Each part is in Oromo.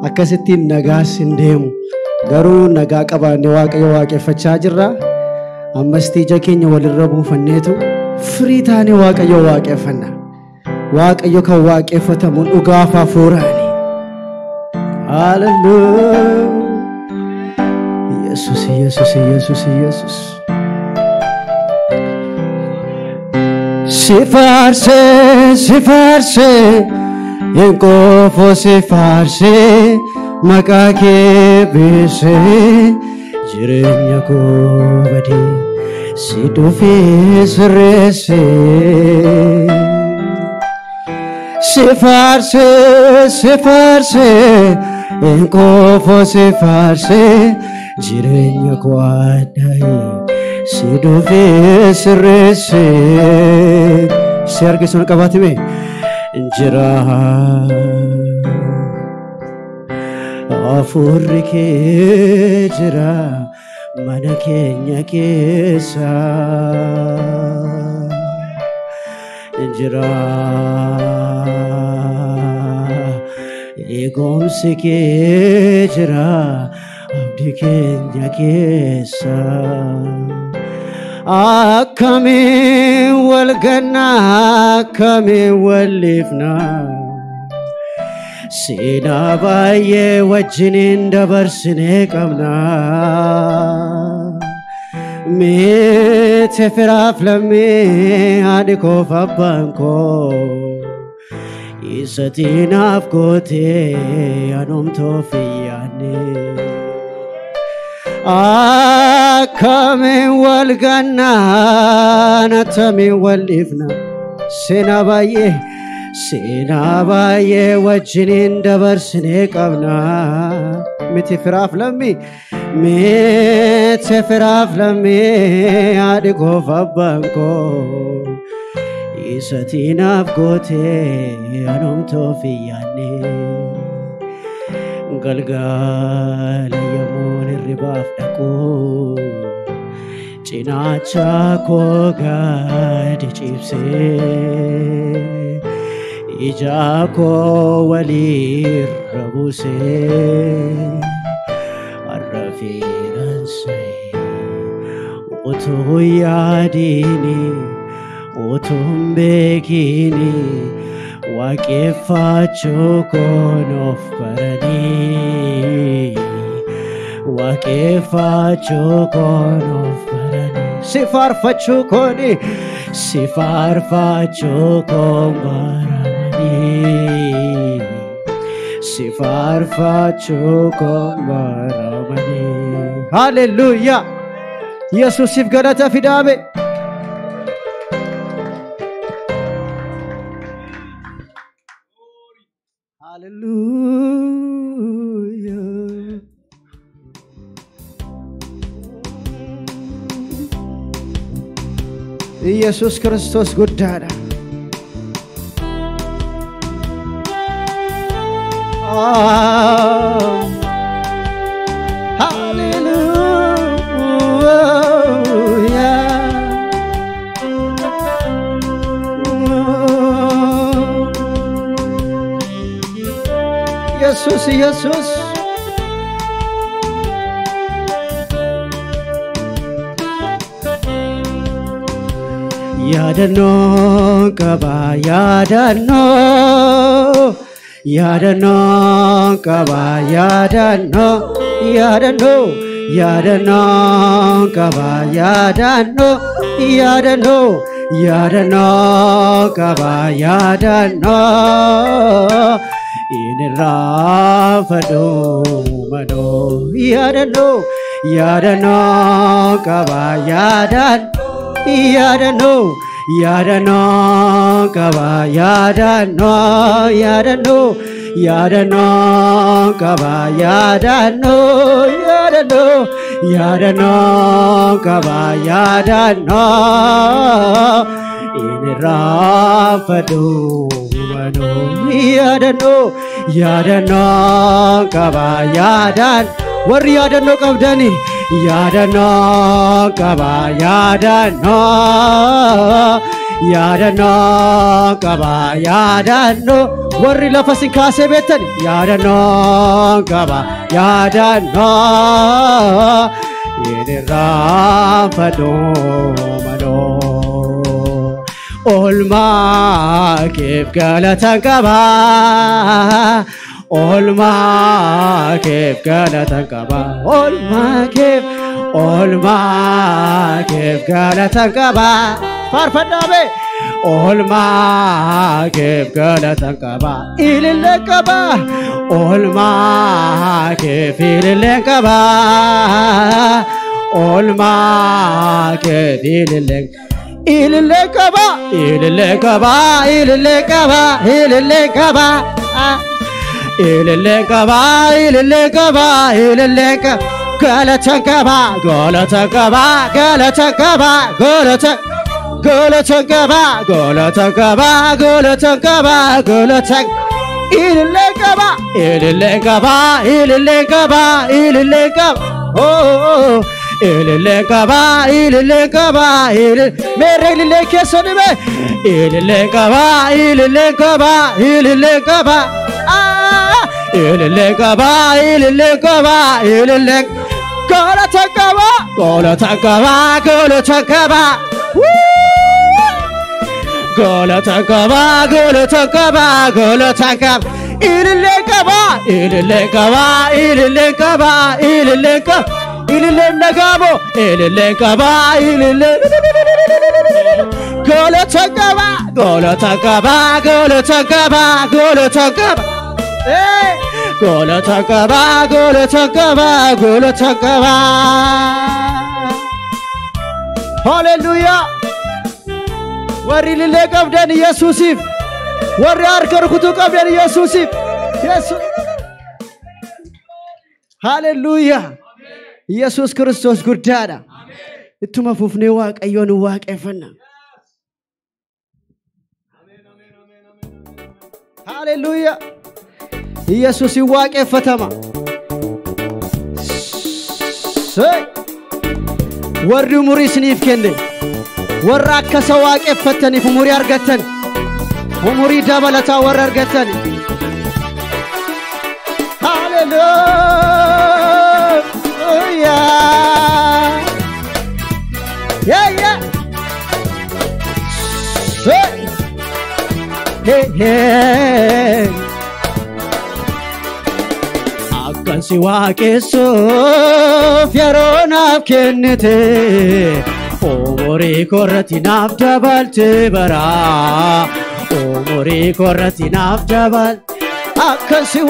akkasittiin nagaas hin deemu garuu nagaa qabaanne waaqayyo waaqeffachaa jirra ammas tiija keenya walirra buufanneetu firii taane waaqayyo waaqeffanna waaqayyo kan waaqeffatamu dhugaaf hafuuraani hallelujah Jesus Jesus Jesus Jesus Sifarse Yenkofo sifarse Makake bise Jirenya ko badi Sidufi sirese Sifarse Yenkofo sifarse Jirenya ko adai Sidufi sirese Sergi sun kabatime Jira Afurri ke jira Mana kenya kesa Jira Egomsi ke jira Abdi kenya kesa Akame walgana akame walifna Sina baye wajinin dabarsine qabna Me tefiraf lamme adiko fabbanko Isatinaf kote anum tofiyane Akame walgana natame walifna Sinabaye wajinin dabarsine qabna Mitefiraf lammi adigo fabbanko Isatinaf gote anum tofiyane Galgala yamun ribaf dako Cinacha ko gadi chipse Ija ko walir rabuse Arrafiran say Oto yadini Otum bekini Waaqeffacho konof barani Waaqeffacho konof barani Sifarfacho kon barani Sifarfacho kon barani Hallelujah Jesus if galata fidame Hallelujah. Jesus Christus guddada. Jesus Yadano kaba yadano kaba yadano kaba yadano kaba yadano In Rafado Mano Yadano kaba yadano kaba yadano kaba yadano kaba yadano In Rafado Mano Yadano kaba yadan War yadano kabdani Yadano kaba yadano yaadannoo qaba yaadannoo warri lafa sin kaasee beektan yaadannoo qaba yaadannoo irraanfadhu maloo oolmaa keef galatan qaba oolmaa keef galatan qaba oolmaa keef galatan qaba faarfadhaabe oolmaa keef galatan qaba ilillee qaba oolmaa keef ilillee qaba oolmaa keef ilillee qaba ilillee qaba ilillee qaba ilillee qaba ilillee qaba ilillee qaba ilillee qaba galatan qaba galatan qaba galatan qaba galatan galatan qaba galatan qaba galatan qaba galatan ilillee qaba ilillee qaba ilillee qaba ilillee qaba oh ilillee qaba ilillee qaba mere ilillee keessan be ilillee qaba ilillee qaba ilillee qaba ilillee qaba ilillee qaba ilillee galatan qaba galatan qaba galatan qaba galatan qaba galatan qaba galatan qaba ilillee qaba ilillee qaba ilillee qaba ilillee qaba ilillee nagabo ilillee qaba ilillee galatan qaba galatan qaba galatan qaba galatan qaba galatan qaba galatan qaba galatan qaba hallelujah warri ilillee qabdan Yesuusif warri harka rukutuu qabdan Yesuusif Yesuus hallelujah Yesuus Kristos guddaadha ittuma fufnee waaqayyoon waaqeffanna hallelujah Yesuus waaqeffatama warri umurii isiniif kenne warra akkasa waaqeffataniif umurii argattan umurii dabalataa warra argattan hallelujah yeah hey akkansi waaqessuuf yeroo naaf kennite umurii korratti naaf dabalte bara umurii korratti naaf dabalte akkansi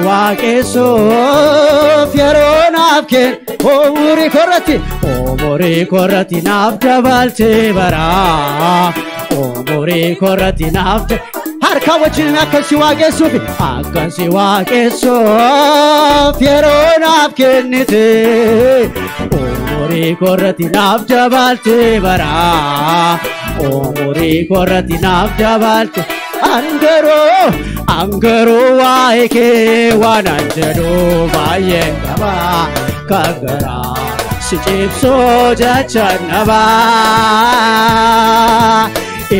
waaqessuuf yeroo naaf kennite umurii korratti naaf dabalte bara umurii korratti naaf harka wajjin akkansi waaqessuuf yeroo naaf kennite umurii korratti naaf dabalte bara umurii korratti naaf dabalte angaroo waa'ee kee waan jedhu baay'een qaba kan garaa si cibsoo jechaan naba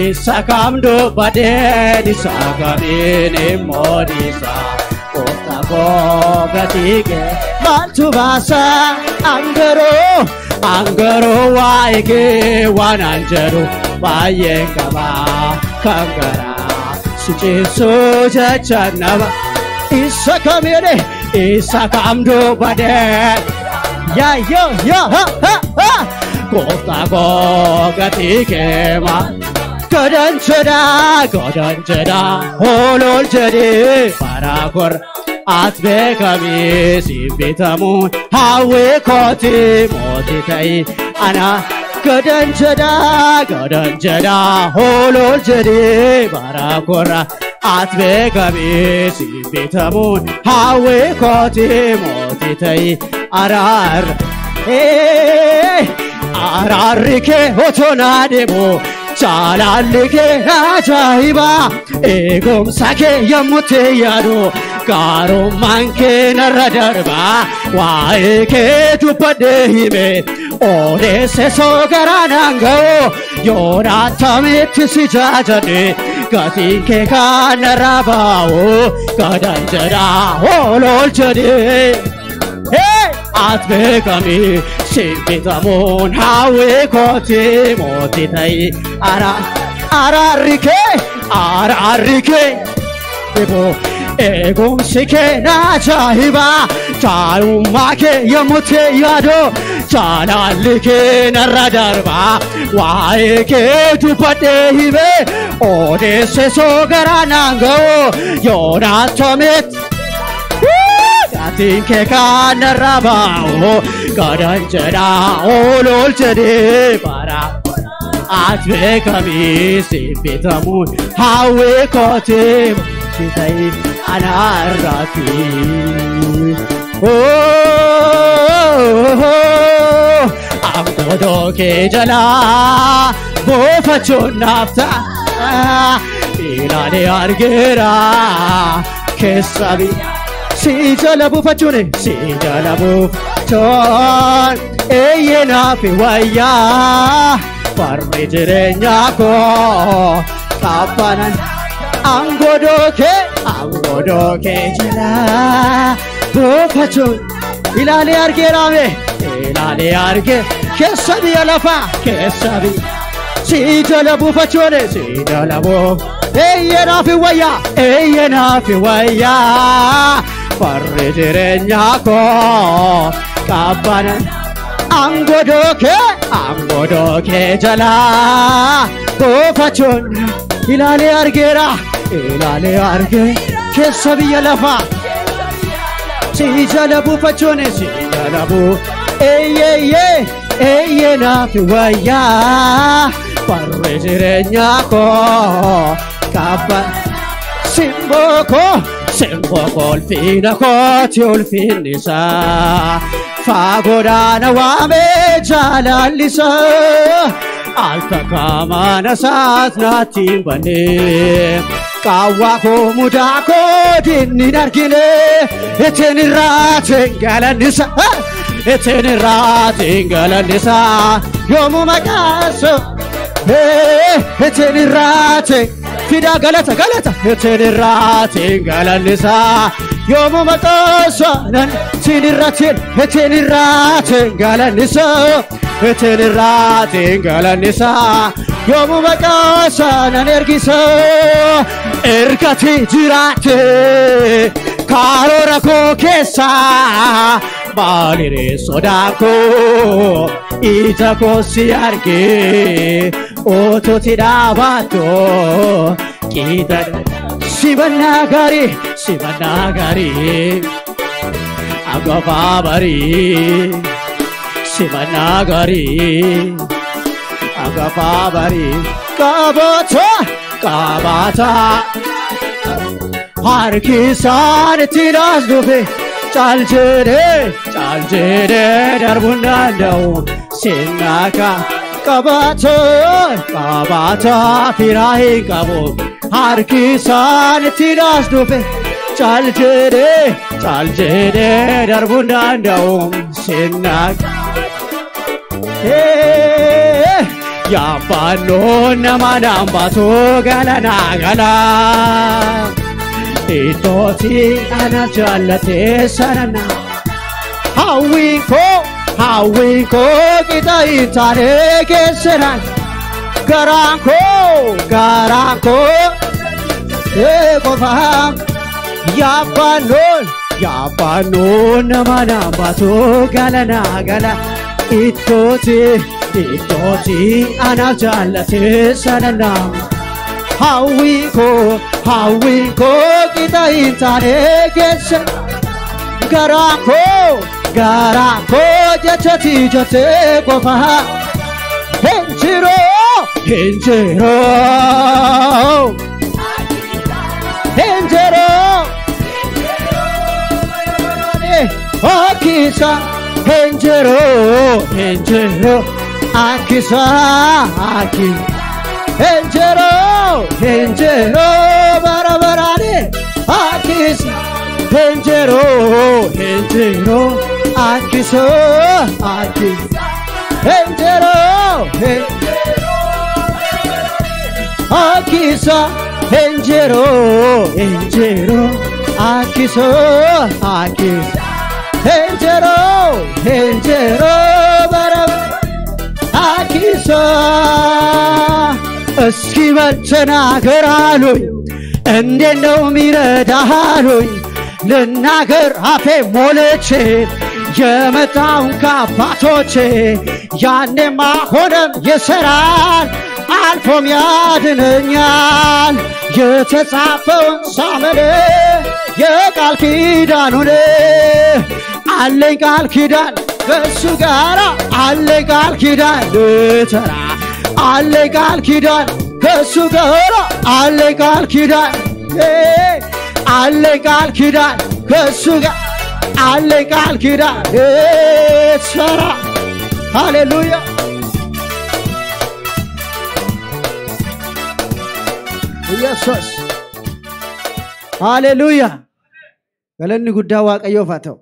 isa kam dubbadeen isa kamiin immoo dhiisa koofta koo gatii kee maaltu baasa angaroo waa'ee kee waan jedhu baay'een qaba kan garaa si cibsoo jechaan naba isa kamiin isa kam dubbadeen koofta koo gatii kee Godon jeda holol jede parakor atbe kami sibitamun hawe koti moti tai ana godon jeda holol jede parakor atbe kami sibitamun hawe koti moti tai ararike otona demo jaalalli kee ajaa'iba eegumsa kee yommutti yaadu gaarummaan kee narra darba waa'ee kee dubbadhee hime odeesse soo garaanaan ga'u yoona attamitti si jaajadhe gatiin kee kan narra baa'u gadan jedhaa ol jedhee at beekami simbitamuun hawwii kooti mootii ta'i araarri kee bebo eegumsi kee ajaa'iba jaalummaa kee yommutti yaadu jaalalli kee narra darba waa'ee kee dubbadhee hime odeesse soo garaanaan ga'u yoona attamitti gatiin kee kan narra baa'u gadan jedhaa ol jedhee bara at beekami simbitamuun hawwii kooti mootii ta'i anaarraati angodoo kee jalaa buufachuun naaf ta'a ilaalee argeera keessa biyya si jala buufachuun eeyyenaaf wayyaa farmi jireenyaa koo qabbaanan angodoo kee jala buufachuun ilaalee argeeraame ilaalee arge keessa biyya lafaa keessa biyya si jala buufachuun eeyyenaaf wayyaa farri jireenyaa koo qabbaanan angodoo kee jala buufachuun ilaalee argeera keessa biyya lafaa si jala buufachuun eeyyenaaf wayyaa farri jireenyaa koo qabbaanan simboo ulfina kooti ulfinni isaa faagoodhaana waamee jaalallisa altakkaamaana isaas naatti hin banne qaawwaa koo mudaa koo dinni hin argine ittiin irraatiin galannisa yoomuu maqaaso ittiin irraatiin fida galata ittiin irraatiin galannisa yoomuu maqaaso nan ittiin irraatiin galannisa yoomuu maqaaso nan ergisa ergati jiraate karoora koo keessa maaliree sodaa koo ija koo si argee otooti dhaabattu qixa simannaa gaarii agafaa barii simannaa gaarii agafaa barii qabaata harki isaan ittiin as dhufe caal jedhee darbuun danda'u sinnaaka qabaata firaa hin qabu harki isaan ittiin as dhufe caal jedhee darbuun danda'u sinnaaka yaabbannoon nama nambaatu galanaa galaa ittootti ana jaallatee sanana hawwiin koo qixa hin taane keessanaan garaan koo qofaan yaabbannoon nama nambaatu galanaa gala ittootti ana jaallatee sanana hawwiin koo qixa hin taane keessa garaan koo jechati jettee qofa hin jiru akkisa hin jiru akkisa Enjero barabarane akisa Enjero akisa Enjero akisa Enjero akisa Enjero barabarane akisa እስኪ በልተናገር አሉኝ እንዴት ነው ሚረዳህ አሉኝ ልናገር አፌ ሞልቼ የመጣውን ከአባቶቼ ያኔማ ሆነም ይሰራል አልፎም ያድነኛል የተጻፈውን ሳመነ የቃል ኪዳኑን አለኝ ቃል ኪዳን ከእሱ ጋር አለኝ ቃል ኪዳን ልተራ አለኝ ቃል ኪዳን ከእሱ ጋር አለኝ ቃል ኪዳን አለኝ ቃል ኪዳን ከእሱ ጋር አለኝ ቃል ኪዳን ልተራ ሃሌሉያ ኢየሱስ ሃሌሉያ ገለኒ ጉዳ ዋቀዮ ፋተው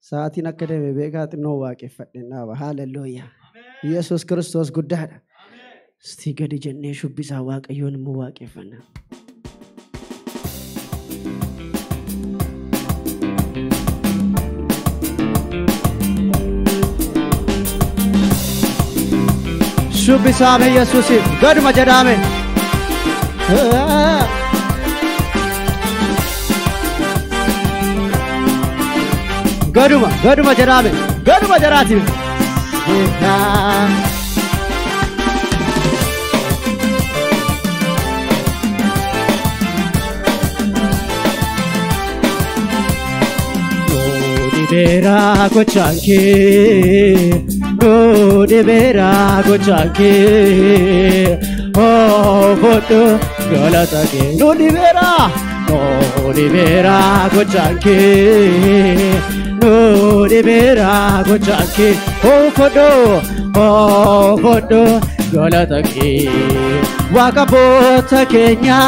ሰዓቲን አከደመ ቤጋት ነው ዋቀፈደና ሃሌሉያ ኢየሱስ ክርስቶስ ጉዳዳ እስቲ ገዲ ጀኔ ሹቢሳ ዋቀዮን ሙዋቀፈና ሹቢሳ ኢየሱስ ገድ መጀዳሜ ገዱማ ጀዳሜ ገዱማ ጀራቲ Dibera gochanke oh foto galata ke no dibera gochanke oh foto galata ke wakabota kenya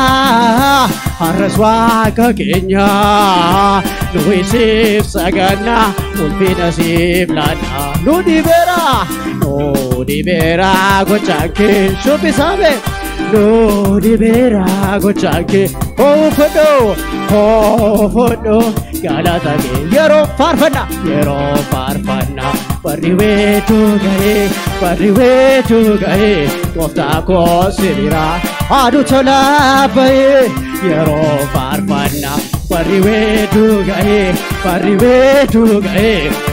araswa ka kenya Nuisif sagana ulpina siblana Nudibera gochanke Shubisabe Nudibera gochanke Oh fodo galata ke Yero farfana Pariwetu gaye Kofta ko sibira Adu tola baye Yero farfana Pariwetu gaye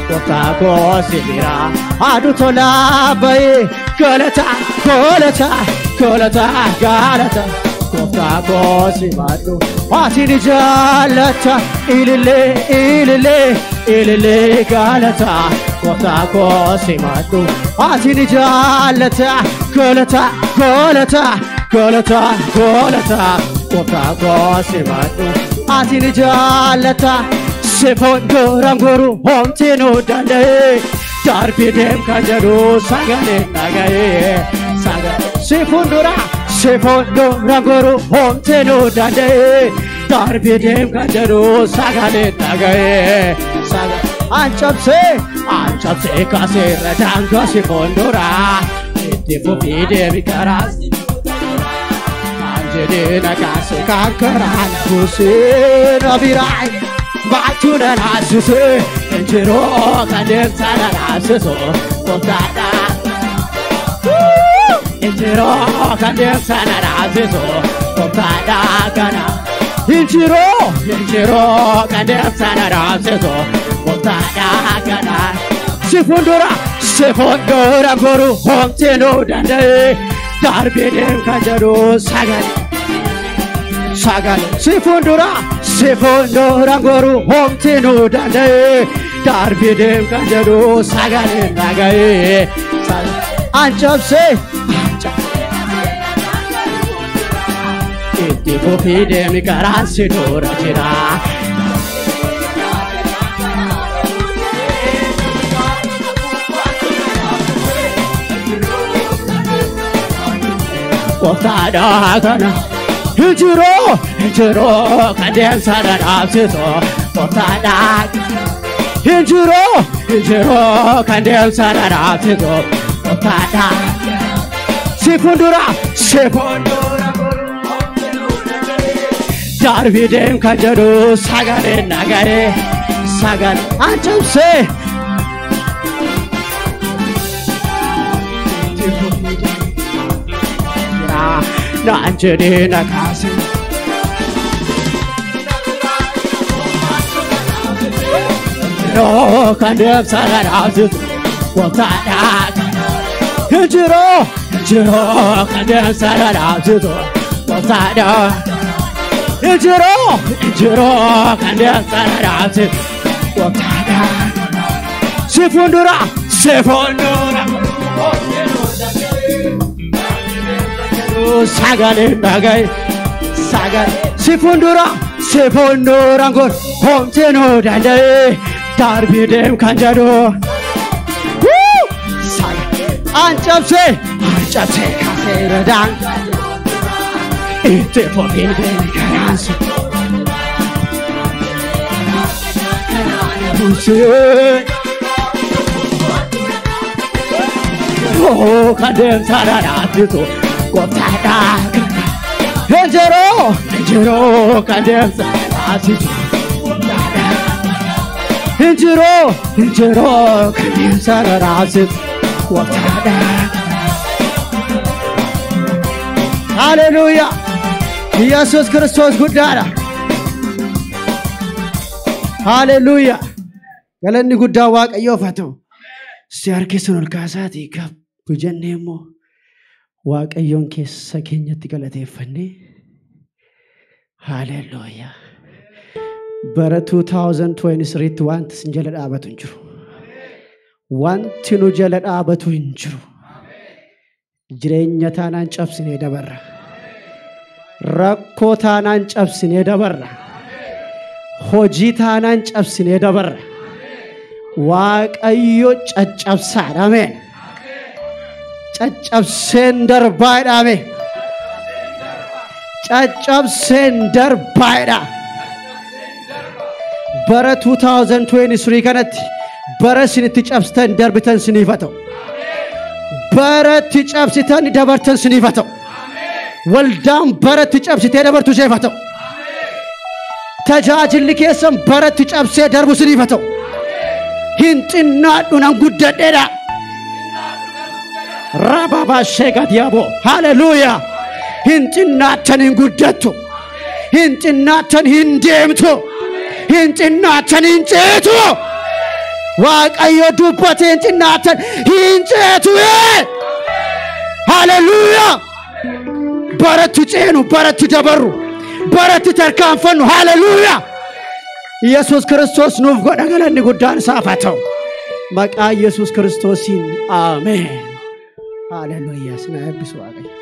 Kofta ko sibira Adu tola baye Galata Kofta ko sibatu Atini jalata ilile galata Kofta ko sibatu Atini jalata Galata Kofta ko sibatu Atini jalata Sefondo ranguru homtino dande Darbi dem kanjaru sagale nagaye Sefondo ranguru homtino dande Darbi dem kanjaru sagale nagaye Anchapse kase radanga sefondora Itifu fide bikaras Anjedina kase kankaran kusir abirai Batuna nasuse Enjero kadem sana nasuso Koftada Enjero kadem sana nasuso Koftada kana Enjero kadem sana nasuso Koftada kana Sefondora goru homteno dande Darbidem kanjaro sagale Sefondora goru homteno dande Darbidem kanjaro sagale nagaye Anchapse Itifu fidem karasi dora jira Gooftaadhaa kana Injiro kan deemsa dhadhaabsitu Gooftaadhaa Injiro kan deemsa dhadhaabsitu Gooftaadhaa Si fuuldura Darbii deem kan jedhu sagalee nagahee sagalee ancamsee Naan jedhee nakaase kan deemsa dhadhaabsitu Gooftaadhaa Injiro kan deemsa dhadhaabsitu Gooftaadhaa Injiro kan deemsa dhadhaabsitu Gooftaadhaa Si fuuldura Sagalee nagahee sagalee Si fuuldura kun homtuu nu danda'e darbii deem kan jedhu Ancamsee kaasee radaan Itti fofiin deemi karaansu Kan deemsa dhadhaabsitu Gooftaadhaa Injiro kan deemsa dhadhaabsitu Injiro kan deemsa dhadhaabsitu Gooftaadhaa Hallelujah Yesus Kristos guddaadha Hallelujah Galanni guddaa Waaqayyoof haa ta'u Si harkisuun ol kaasaatii gabbu jennee immoo Waaqayyoon keessa keenyatti galateeffannee Hallelujah Bara 2023 wanti sin jala dhaabatu hin jiru Wanti nu jala dhaabatu hin jiru Jireenya taanaan cabsinee dabarra Rakkoo taanaan cabsinee dabarra Hojii taanaan cabsinee dabarra Waaqayyo caccabsaadha ameen Caccabseen darbaadha ameen Caccabseen darbaadha Bara 2023 kanatti bara isinitti cabsitan darbitan isiniif haa ta'u Baratti cabsitan dabartan isiniif haa ta'u Waldaan baratti cabsitee dabartu isheef haa ta'u Tajaajilli keessan baratti cabsee darbu isiniif haa ta'u Hin xinnaadhu nan guddadheedha Rababa sheekat yaaboo Hallelujah Hin xinnaattan hin guddattu Hin xinnaattan hin deemtu Hin xinnaattan hin ceetu Waaqayyo dubbate hin xinnaattan hin ceetu Hallelujah Baratti ceenu baratti dabarru baratti tarkaanfannu Hallelujah Yesus Kristos nuuf godha galanni guddaan isaaf haa ta'u Maqaa Yesus Kristosiin Ameen Hallelujah Sina eebbisu Waaqayyo